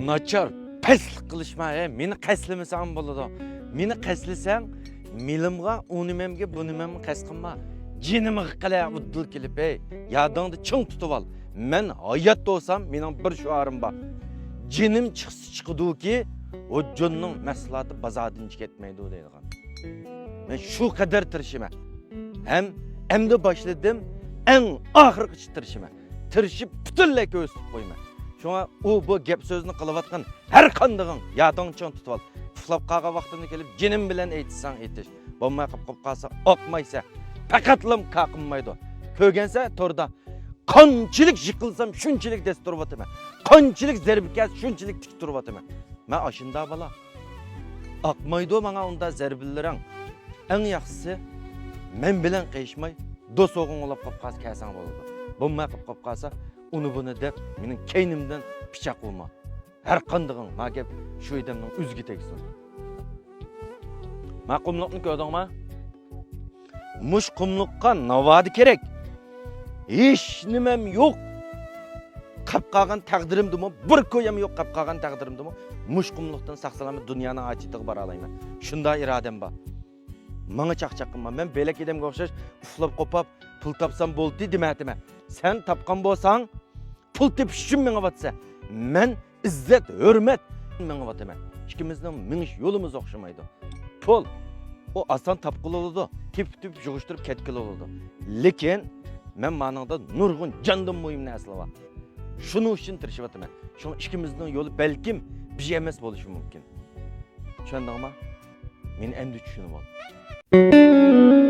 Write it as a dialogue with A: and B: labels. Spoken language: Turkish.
A: Nachar peslik qilishma, meni qaslimasam bo'ladi. Meni qaslisang, milimga, unimamga, bunimamga qas qilma. Jinimga qila uddul kelib, yodingda ching tutib ol. Men hayotda olsam, mening bir shuarim bor. Jinim chiqdiki, o jonning mahsuloti bozordan ketmaydi deydigan. Men shu qadar tirishman. Endi boshladim, eng oxirgi tirishman. Tirishib butunlay ko'rsatib qo'yman. Şuna bu gap sözünü qılayotgan har qandig'ing yoding ching tutib ol. Uxlab qolgan vaqtini kelib jinim bilan aytsang aytish. Bo'lmay qolib qolsa oqmaysa faqatlam qaqinmaydi. Ko'rgansa to'rda qanchalik yiqilsam shunchalik des turibman. Qanchalik zarbikaz shunchalik tik turibman. Men ashunda bala. Oqmaydi menga unda zarbillaring. Eng yaxshisi men bilan qiyishmay do'sog'ing olib qolib qolsa kasang bo'ladi. Bo'lmay qolib qolsa onu bunu dep, mening keynimden pichaq olma. Her qandig'ing, ma gap shu edamning o'ziga tegsin. Ma qumliqni ko'rdingmi? Mush qumliqqa navodi kerak. Hech nimam yo'q. Qap qolgan taqdirimdimi? Bir ko'yam yo'q qap qolgan taqdirimdimi? Mush qumliqdan saqsalamay dunyoning achitiga bora olayman. Shunda irodam bor. Menga chaqchaq qilma. Men belak edamga o'xshash uxlab qopab, pul topsam bo'ldi demadimi? Sen tapkan bolsan, pul tepish uchun menga vatsa, men izzat, hurmat menga vataman. İkimizning minish yo'limiz o'xshamaydi. Pul o asan tapqil bo'ladi, tep-tep yig'ishtirib ketqil bo'ladi. Lekin men manada nurg'un jondan muhim narsa bor. Shuning uchun tirishib vataman. Shuning ikkimizning yo'li balkim bir emas bo'lishi mumkin. Tushundingmi? Men endi tushunib oldim.